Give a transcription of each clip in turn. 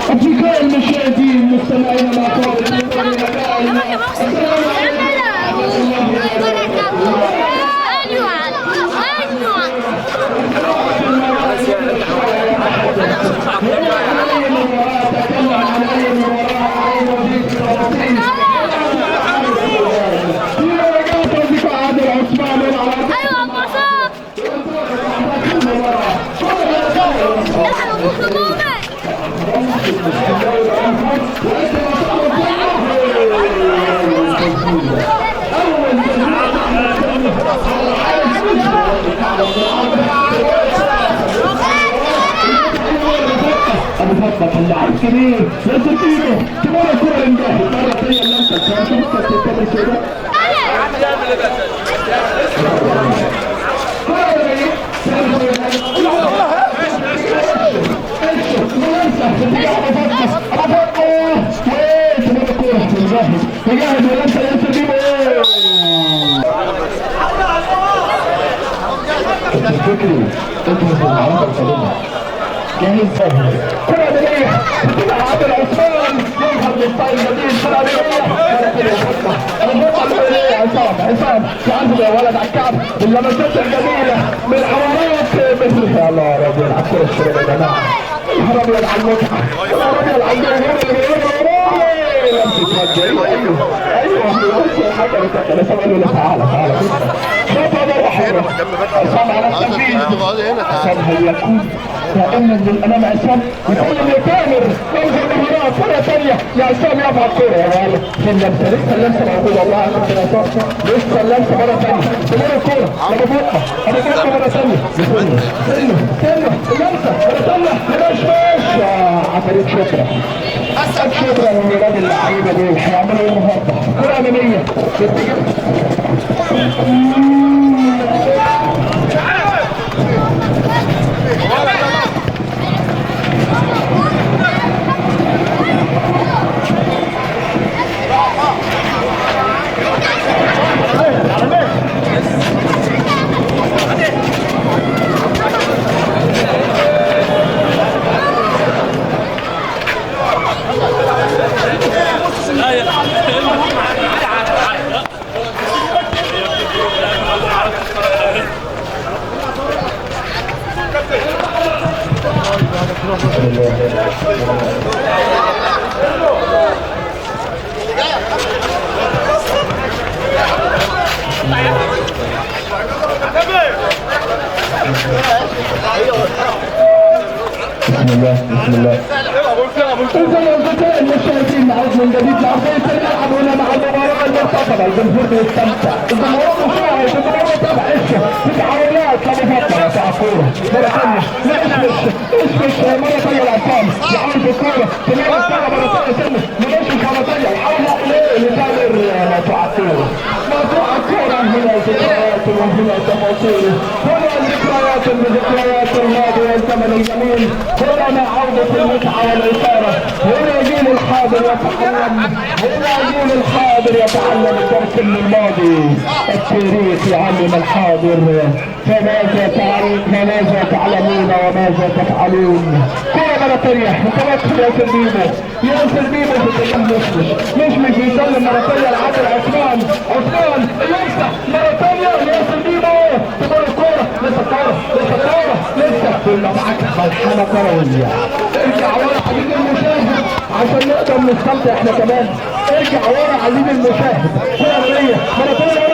أصدقائي المشاهدين مستمعينا مع طارق اللاعب كبير يصل فيه كمان الكره انتهت مره ثانيه لمسه مجاهد ولمسه يصل فيه فكري انت المعركه القادمه جاهز كرة بداية بتبقى عادل عثمان يظهر للطاير جديد كرة بداية الخطة الأولية عصام يعزل يا ولد على الكعب باللمسات الجميلة من حوارات مثل يا الله ربي يلعب كرة الشباب يا جماعة يا ربي على المتعة يا ربي على الجمهور اللي بيقولوا ايوه حاجة انا سامع له تعالى شوف هذا الحوار عصام على التنفيذ عصام هيكون دائما للامام عصام يكون المتامر انظر مهارات كره ثانيه يا عصام يقف على الكوره يا ولد في اللمسه لسه اللمسه موجوده والله يا كابتن عصام لسه اللمسه مره ثانيه تمر الكوره ابو فوقها مره ثانيه استنى اللمسه مره ثانيه مش عمليه شكرا لولاد اللعيبه دول هيعملوا ايه النهارده كره اماميه بسم الله المشاهدين نعود من جديد لأرضية الملعب هنا مع المباراة المرتقبة الجمهور بيستمتع الجمهور مشاهد الجمهور تابع في عربيات لمفضلة بتاع كورة مرة ثانية اسمش مرة ثانية العصام يعود بالكورة تلاقي الكورة مرة ثانية سنة مباشر مرة ثانية يحاول ايه لتامر موضوع الكورة موضوع الكورة هنا ذكريات وهنا تفاصيل هنا ذكريات بذكريات الماضي والزمن الجميل هنا مع عودة المتعة والإثارة هنا جيل الحاضر يتعلم هنا جيل الحاضر يتعلم الدرس من الماضي التاريخ يعلم الحاضر فماذا تعلمون وماذا تفعلون كرة مرة ثانية متوقف ياسر بيبو في اتجاه مشمش بيسلم مرة ثانية لعادل عثمان يفتح مرة ثانية ياسر بيبو تمر الكورة لسه كنا معاك ملحمة كروية ارجع ورا عزيزي المشاهد عشان نقدر نستمتع احنا كمان ارجع ورا عزيزي المشاهد كرة مرية مرة ثانية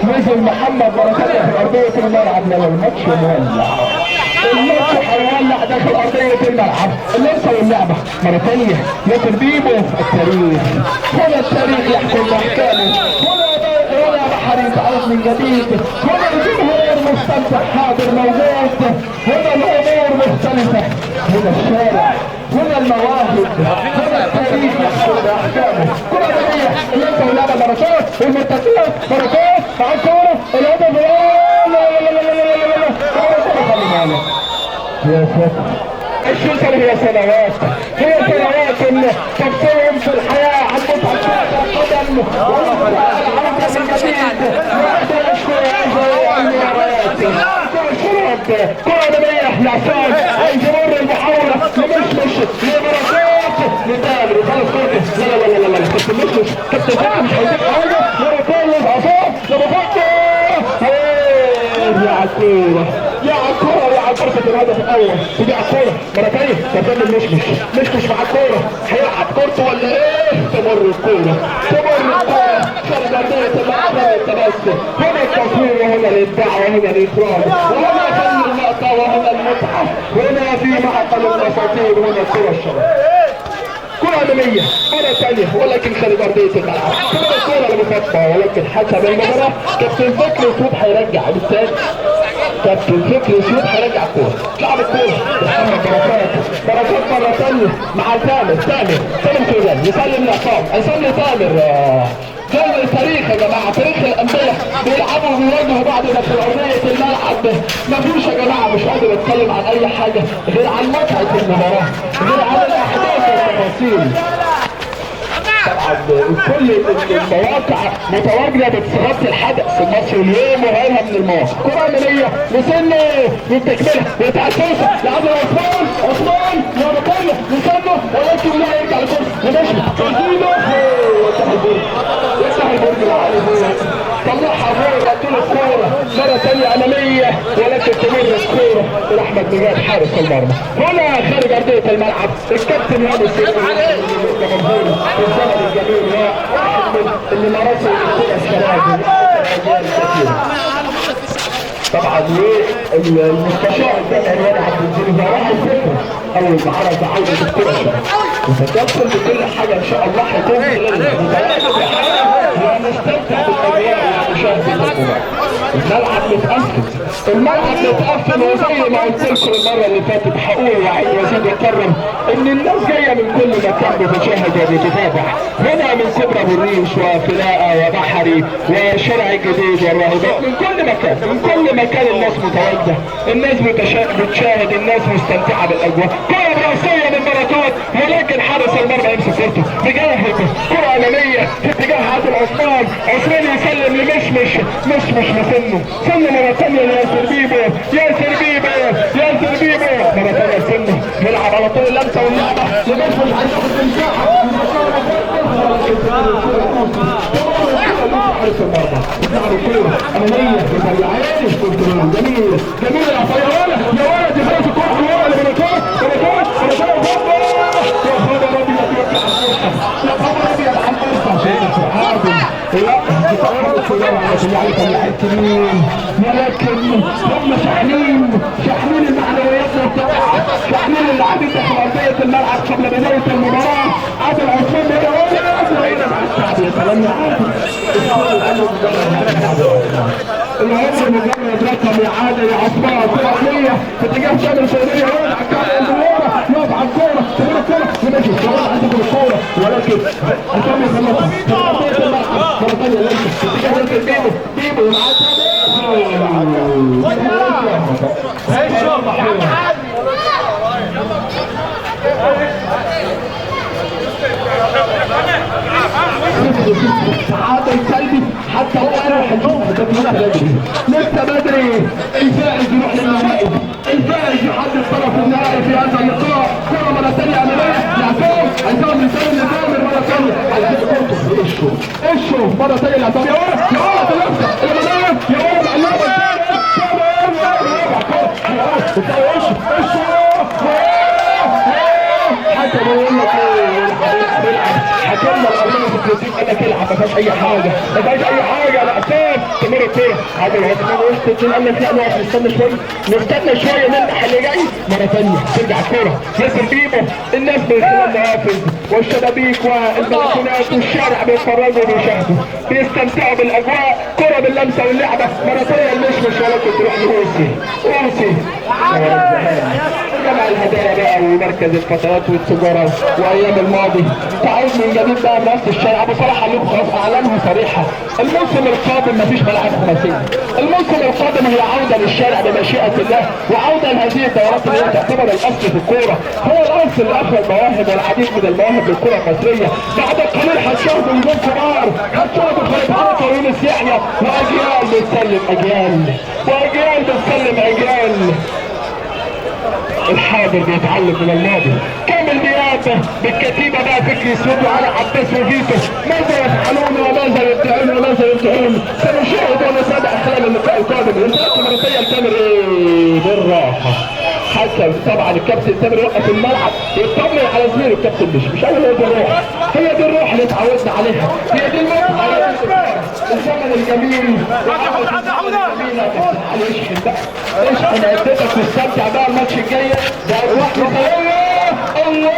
نزل محمد بركات في ارضية الملعب لو الماتش مولع الماتش هيولع داخل ارضية الملعب اللمسة واللعبة مرة ثانية ياسر بيبو التاريخ هنا التاريخ يحكم باحكامه هنا بحر يتعرض من جديد هنا الجمهور مستمتع حاضر موجود هنا الامور مختلفة هنا الشارع هنا المواهب هنا التاريخ يحكم باحكامه كرة بدية اللمسة واللعبة بركات المرتكبات بركات مع الكورة الهدف يا ساتر الشكر هي سنوات ان تفصلهم في الحياة عن متعة العالم من جديد. كرة نبية لعصام عايز يمر المحاولة لمشمش لبركات لتامر وخلص كورته. لا لا لا لا لا كابتن مشمش كابتن فتحي مش هيديك حاجة. مرتين عصام لبركات يا عالكورة يا عالكورة يا عالكورة الهدف الأول. ودي عالكورة مرتين كابتن مشمش مع الكورة هيلعب كورته ولا ايه؟ تمر الكورة شربتين تبقى التبسم. هنا التصوير وهنا الإبداع وهنا الإخراج وهنا فن اللقطة وهنا المتعة وهنا في معقل الأساطير وهنا الكرة الشرف. كرة أمامية مرة ثانية ولكن خارج أرضية الملعب. الكرة المخططة ولكن حسب المباراة كابتن فكري وسود هيرجع بالتالي. كابتن فكري وسود هيرجع الكورة. لعب الكورة محمد بركات مرة ثانية مع تامر سليمان يسلم لعصام هيسلم تامر. جاي التاريخ يا جماعه تاريخ الانديه بيلعبوا وبيواجهوا بعض في ارضيه الملعب. مفيش يا جماعه مش قادر اتكلم عن اي حاجه غير عن متعه المباراه غير عن الاحداث والتفاصيل. طبعا كل المواقع متواجده بتغطي الحدث المصري اليوم وغيرها من المواقع. كره اماميه لسنه والتكمله وتعسوسه لعبد عثمان مرتين لسنه ولكن لا يرجع لكرسي ومشي يفتح البرج العالي طلعها فوق طول الكوره مره ثانيه اماميه ولكن تمر الكوره لاحمد نجاد حارس المرمى. هنا خارج ارضيه الملعب الكابتن يونس الجميل واحد من اللي مراسل الكره الشباب طبعا المستشار الجامعي عبد الجليل راح الفكره اول ما عرض عوده الكره الشباب وتدخل بكل حاجه ان شاء الله هيكون ونستمتع بالاجواء ومشاهده الكره. الملعب متقفل وزي ما قلت لكم المره اللي فاتت هقول وعيد وازيد واكرر ان الناس جايه من كل مكان بتشاهد وبتتابع. هنا من كبرى بالريش وفلاقه وبحري وشارع الجديد والراهبات من كل مكان الناس متواجده الناس بتشاهد الناس مستمتعه بالاجواء. كره براسيه من بركات ولكن حارس المرمى يمسك كورته بجاهد كره اماميه في اتجاه عادل عثمان يسلم لمشمش لسنه مره ثانيه ياسر بيبو مره ثانيه لسنه يلعب على طول اللمسه واللعبه لمشمش هياخد المساحه حارس المرمى بتلعب الكوره اماميه بتلعب كنترول جميل يا ولد يخلص الكوره حلوه لبركات ولكن هم شاحنين المعنويات والطاقه شاحنين اللاعبين داخل ارضيه الملعب قبل بدايه المباراه. عادل عثمان هنا مع الشعب يا سلام يا عادل العمر مجرد رقم اعاده يا عثمان طبيعيه في اتجاه شامل سوريه يقف على الكوره تمر الكوره وماشي الشباب عنده الكوره ولكن عصام يخلصها في ارضيه الملعب مره ثانيه ليس في اتجاه بيبو معاه سعادة سلبي حتى هو انا لسه بدري الفائز يروح للنهائي الفائز يحدد طرف النهائي في هذا اللقاء. كرة مرة ثانية أمامية لعصام يسلم لتامر مرة ثانية عايزين كورته الشوف مرة ثانية لعصام يا ولد الأمامية يا ولد علامة حتى بيقول لك حكمنا الارماني في الكلاسيك قال لك العب ما فيهاش اي حاجه لا عصام تمر الكوره عادل عثمان وسط الدين قال لك لا نقف نستنى شويه نمدح اللي جاي مره ثانيه ترجع الكوره ياسر بيبو الناس من خلال النوافذ والشبابيك والبلكونات والشارع بيتفرجوا وبيشاهدوا بيستمتعوا بالاجواء. كوره باللمسه واللعبه مره ثانيه المشمش ولكن تروح لأوسي جمع الهدايا بقى ومركز الفتيات والتجاره وايام الماضي تعود من جديد بقى بنفس الشارع. ابو صلاح قال لكم خلاص اعلانها صريحه، الموسم القادم مفيش ملاعب خماسيه، الموسم القادم هي عوده للشارع بمشيئه الله، وعوده لهذه الدورات اللي هي تعتبر الاصل في الكوره، هو الاصل لاخر المواهب والعديد من المواهب للكره المصريه. بعد قليل هتشوفوا نجوم كبار، هتشوفوا فريق ويونس يحيى واجيال بتسلم اجيال واجيال بتسلم اجيال. الحاضر بيتعلم من الماضي. كامل دياب بالكتيبه بقى فكري اسود وعلى عباس وفيتو، ماذا يفعلون وماذا يبدعون وماذا يبدعون؟ سنشاهد ونتابع خلال اللقاء القادم. الانتهاء المرتيه لتامر ايه بالراحه. حسن طبعا الكابتن تامر يوقف الملعب يطمن على زميله الكابتن مش اول هي دي الروح، هي دي الروح اللي اتعودنا عليها، هي دي المتعه الزمن الجميل. اشحن بقى اشحن عدتك واستمتع بقى الماتش الجاي ده اجواء مثاليه. الله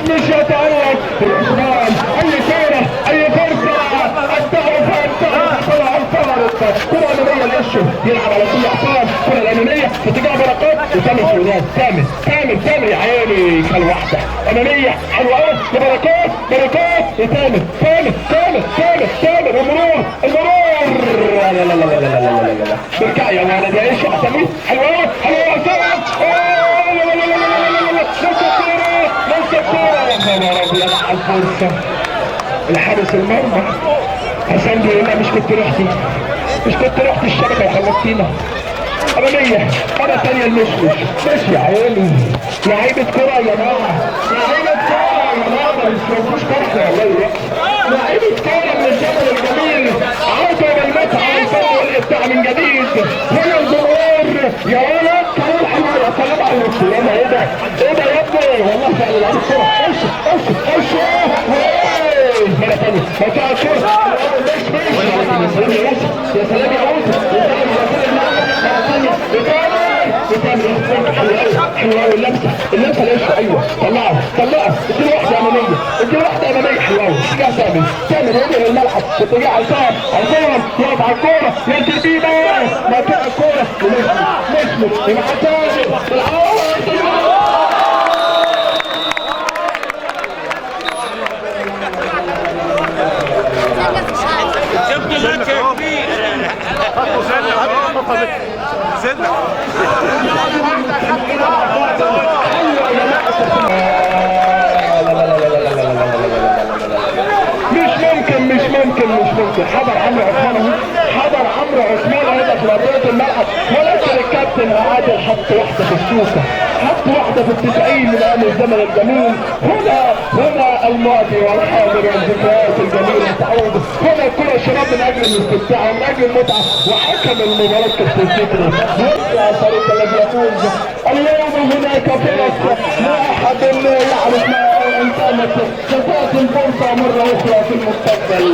مش يتعرض العثمان اي كوره اي فرصه كرة أمامية لقشه يلعب على طول عصام، كرة الأمامية في اتجاه بركات وتامر فلويات. تامر يا عيني كان واحدة أمامية حلوة أوي لبركات، بركات لتامر المرور لا بركع يا ولد يا ايش اسامي حلوة أوي عصام نفس الكورة يا خبر أبيض على الفرصة. الحارس المرمى حسام بيقول لا مش كنت رحت الشبكه وخلصتينا. اماميه مره ثانيه المشمش ماشي يا عيني لعيبه كره يا جماعه، لعيبه كره يا جماعه مش مفيش كره والله، لعيبه كره من الجبل الجميل عوده بالمتعه والفن والابداع من جديد. هنا الجمهور يا ولد كمان حلوه يا سلام على الاسلام. ايه ده يا ابني والله فعلا لعيبه كره ايش مرة ثانية مكان الكرة يا سلام يا عود حلوة قوي اللمسة ليش ايوه طلعها اديله واحدة امامية حلوة قوي اتجاه تامر يجري الملعب اتجاه عصام يقف على الكورة ينزل بيه بقى مكان الكورة نسمه مع تامر بالعوض مش ممكن حضر عمرو عثمان هدف لأرضية الملعب، ولكن الكابتن عادل حط واحدة في الشوكة، حط واحدة في ال90 من أهل الزمن الجميل. هنا الماضي والحاضر والذكريات الجميلة تعود، هنا كرة شباب من أجل الاستمتاع ومن أجل المتعة، وحكم المباراة كابتن فكري يا فريق الذي يفوز اليوم. هناك فرص لا أحد يعرف ما انتهت، ستأتي الفرصة مرة أخرى في المستقبل.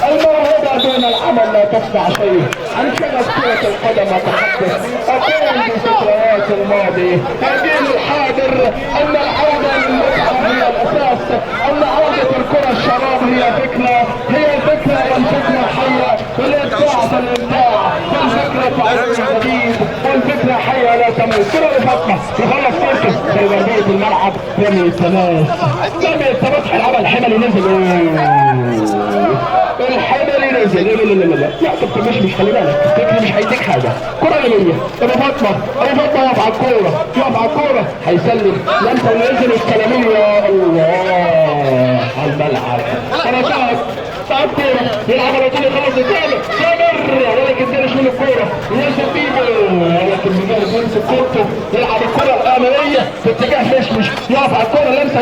الموهبة دون العمل لا تصنع شيء. عن شغف كرة القدم أتحدث، أقول بذكريات الماضي، أجيل الحاضر أن العودة للمتعة هي الأساس، أن عودة الكرة الشباب هي فكرة والفكرة حية، والإبداع فالإبداع، والفكرة تعود جديد، والفكرة حية لا تموت. كرة لفاطمة يخلص فرصة في ضربية الملعب رمي التماس هيلعبها الحملي نزل لا كنت مش خلي بالك فكري مش هيديك حاجه. كره يمين ابو فاطمه يقف على الكوره هيسلم لمسه ونزل السلاميه الله على الملعب. انا تعب كوره يلعب على طول خلاص تامر ولكن ده مش من الكوره يوسف بيبو، ولكن بيجي يمسك كورته يلعب الكره الاماميه في اتجاه مش يقف على الكوره لمسه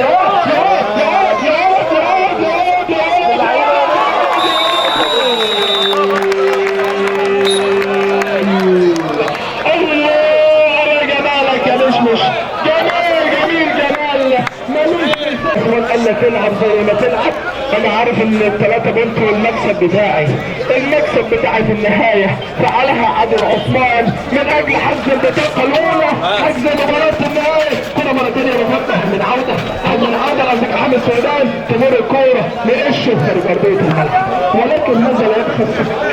جمال ملوش قال لك العب زي ما تلعب انا عارف ان الثلاثة بنت والمكسب بتاعي، المكسب بتاعي في النهاية فعلها عادل عثمان من اجل حجز البطاقة الاولى، حجز مباراة النهاية. كرة مرة تانية بفتح من عودة عندك محمد سودان، تمر الكورة لقشه خارج ارضية الملعب، ولكن ماذا لا يبخس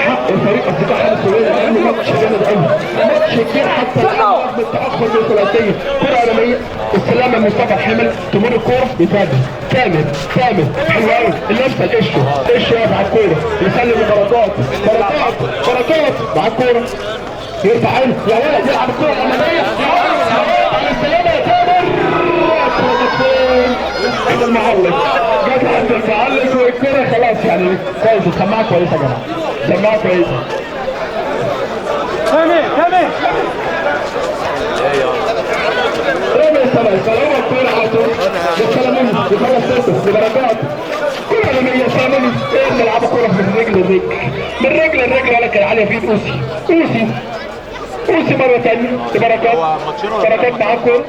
حق فريق اصدقاء حمد سودان لانه ماتش جامد قوي، ماتش كبير حتى الان بالتأخر بالثلاثية. كرة عالمية استلامة مصطفى الحمل، تمر الكورة يتابع تامر حلو قوي اللمسه لقشه يقف على الكوره يسلم لبركات مع الكوره يرفع عينه يا ولد يلعب الكوره الاماميه على السلامه يا تامر عند المعلق جت عند المعلق والكوره خلاص يعني كويس. السماعه كويسه يا جماعه، السماعه كويسه. كمل رامي سلامة الكورة على طول للسلامين يخلص سيرته لبركات. كرة عالمية سلامين نلعب كورة من رجل لرجل ولكن عالية في اوسي مرة تانية لبركات مع الكورة.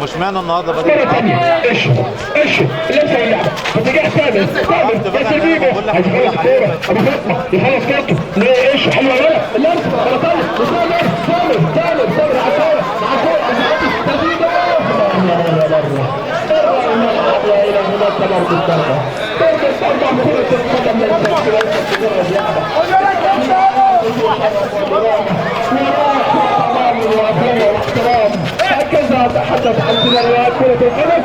مش معنى النهارده بدل مرة تانية ايشو اللمسة واللعبة اتجاه تامر بس البيبو عايز يخلص الكورة ابو فاطمة يخلص كورته ليه ايشو حلوة ولا اللمسة مرة تانية تامر على الكورة هكذا تحدث عن سيناريوهات كرة القدم.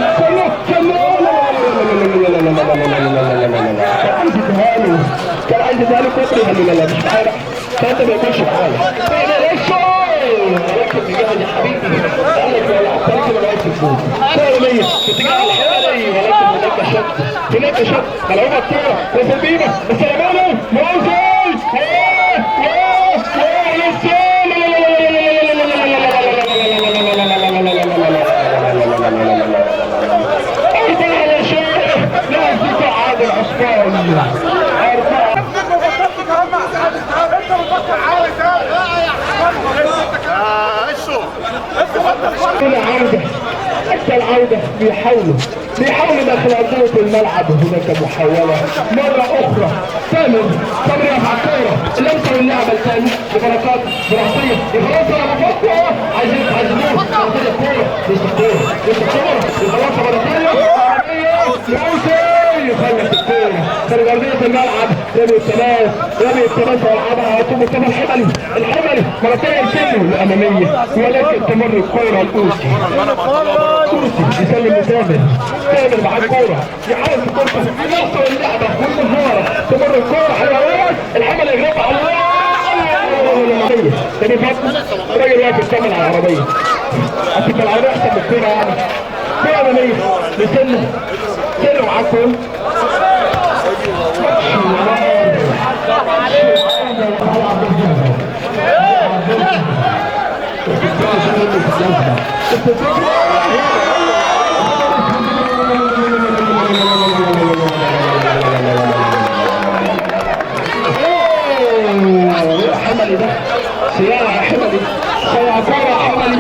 كان عايز يديها له كتر لا مش عارف فانت ما يكونش معايا لكن بجد يا حبيبي قال لك يا لعبتك ما بقتش تفوز ثانية بتجاه الحالي ولكن هناك شك ملعوبة الكورة وفي البيبة السلامانو موزي عادل عثمان حتى العودة بيحاولوا داخل أرضية الملعب. هناك محاولة مرة أخرى تامر يرفع الكورة اللمسة واللعبة الثانية لبركات براسية يخلصها على فتوى عايزين الكورة لسه الكورة يخلصها مرة ثانية يخلص الكورة خارج أرضية الملعب. رمي التماس والعبها على طول مصطفى الحملي مرة ثانية يرسله الأمامية ولكن تمر الكورة الأوسي يسلم لتامر مع الكورة يحاول في الكورة يوصل اللعبة والمهارة تمر الكورة حلوة الحمل يغرب على العربية تاني فاطمة الراجل واقف يكمل على العربية هتبقى العربية أحسن من الكورة يعني كورة أمامية يسلم مع الكورة حملي ده سيارة حملي سيارة حملي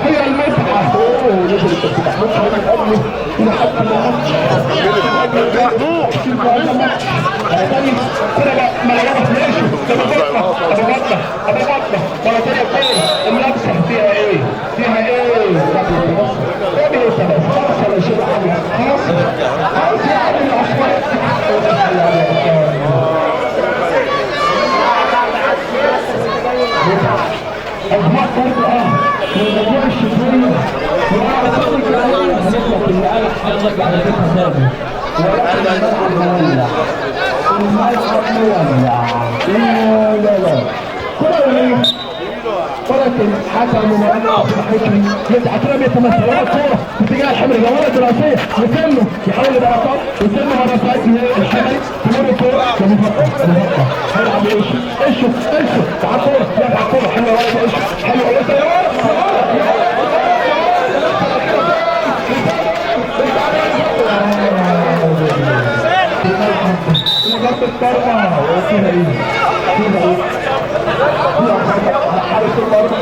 هي المتعة نزل التفتح من قبله إلى حتى كده مليانة ليشو أبو بطة ولا تانية كورة اللبسة فيها ايه؟ ربي يتبس خلاص ولا شيء خلاص يعني الأصوات أجمع برضه من موضوع الشفرية وأنا أصدق الآية هنطلق اللي قال حضرتك على فكرة ثابت ولكن الملعب مولع لا ولكن حكم مباراة حكمي يسعى كلام يتمثل ورا الكورة في اتجاه الحمري جولة دراسية يسلم يحاول بركات يسلم مرة ثانية الحمري تمر الكورة لمفقة هيلعب ايشو تعال كورة يرفع الكورة حلوة ولد ايشو حلوة ولد ضرب الطرقة وفيها حارس المرمى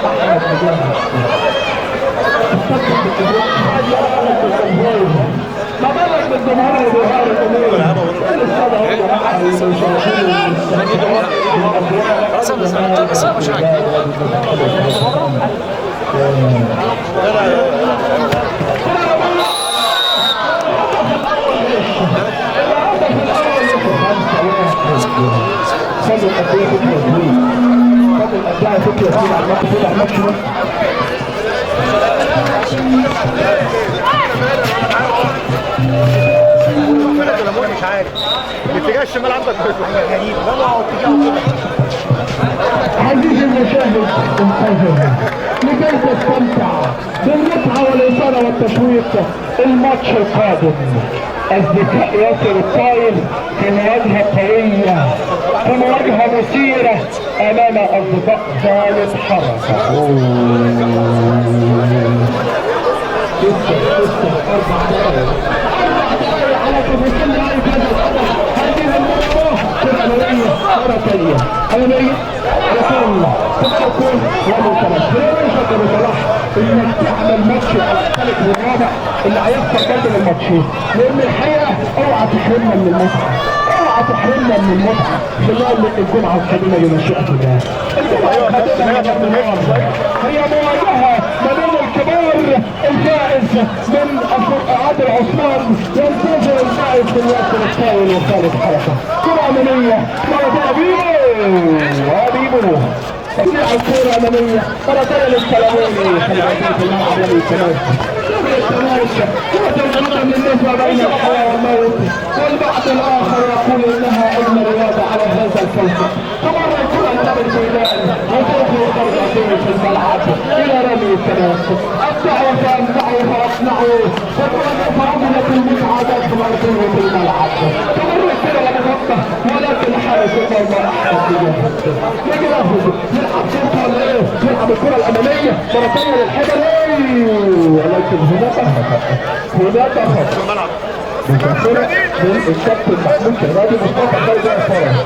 مش عارف اتجاه الشمال عندك غريب عزيزي المشاهد انتظر لكي تستمتع بالمتعة والإثارة والتشويق الماتش القادم. الذكاء ياسر الطايل في مواجهة قوية، في مواجهة مثيرة أمام أصدقاء ظالم حركة. على تفاصيل هذه المباراة الأمامية مرة ثانية أمامية على طول تكون ومتمثلة بشكل بصراحة إنك تعمل ماتش الثالث والرابع اللي هيحصل قبل الماتشين، لأن الحقيقة اوعى تحرمنا من المتعة، اوعى تحرمنا من المتعة خلال الجمعة القادمة يوم الشهر ده. هي مواجهة ما بين الكبار، الفائز من عادل عثمان ينتظر الفائز من ياسر الطايل وخالد حركة. كرة أمامية مرة بيبو تطلع الكرة أمامية مرة ثانية للسلاموني خلال في الملعب لم يتماس كرة القدم بالنسبة بين الحياة والموت، والبعض الآخر يقول إنها أجمل رياضة على هذا الكوكب. تمر الكرة أمام الميدان وتأخذ ضربتين في الملعب إلى رمي التماس. الدعوة فأمنعوا فأصنعوا فعملت المتعة داخل أرضية الملعب. تمر الكرة لمغطى ولكن حارس المرمى أحمد يجرب يلعب كرة ولا إيه؟ يلعب الكرة الأمامية مرة ثانية للحجر ولكن هناك خطأ مكافرة من الكابتن محمود شهرادي مصطفى خالد الفرج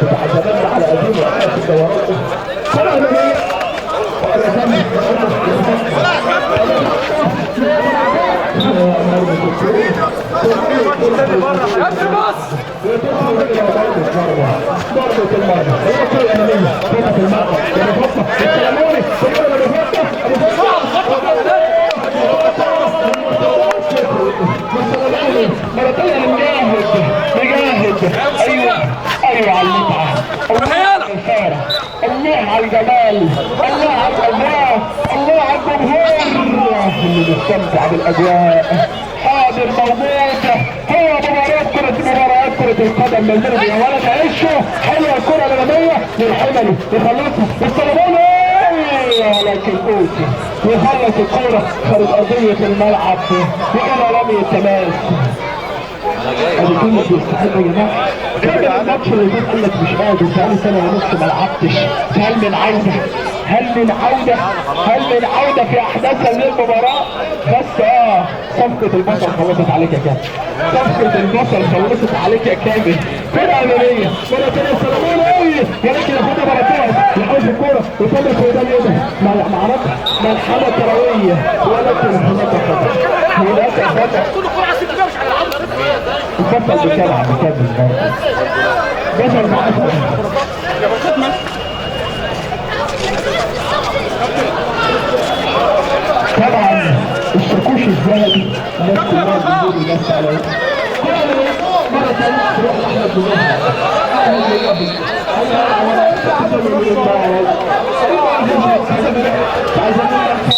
بتاع زمان على قديم وقعت في الدورات. كرة أمامية مرتين مجاهد ايوه على المتعه، الله على الجمال، الله على الاجواء، الله على الجمهور اللي بيستمتع بالاجواء. حاضر موجود هو مباريات كرة القدم من المرمي ولا تعيشه. حلوه الكرة الامامية للحملي يخلصها السلاموني ولكن اوتي يخلص الكرة خارج ارضية الملعب والى رمي التماس. ادي كلمة يستحق يا جماعة. كان الماتش اللي فات قال لك مش قادر بقالي سنة ونص ما لعبتش. هل من عودة في احداث هذه المباراة؟ بس صفقة البصل خلصت عليك يا كامل. صفقة البصل خلصت عليك يا كامل. فرقة أمامية مرة ثانية السلاموني ولكن ياخدها مرتين يحوز الكورة ويطلع في قدام يده معركة ملحمة كروية ولكن هناك خطأ. البطل بتابع بكامل بطل معاه طبعا الشكوش الذهبي الناس كلها بتقول الناس عليه. مرة ثانية تروح لأحمد بن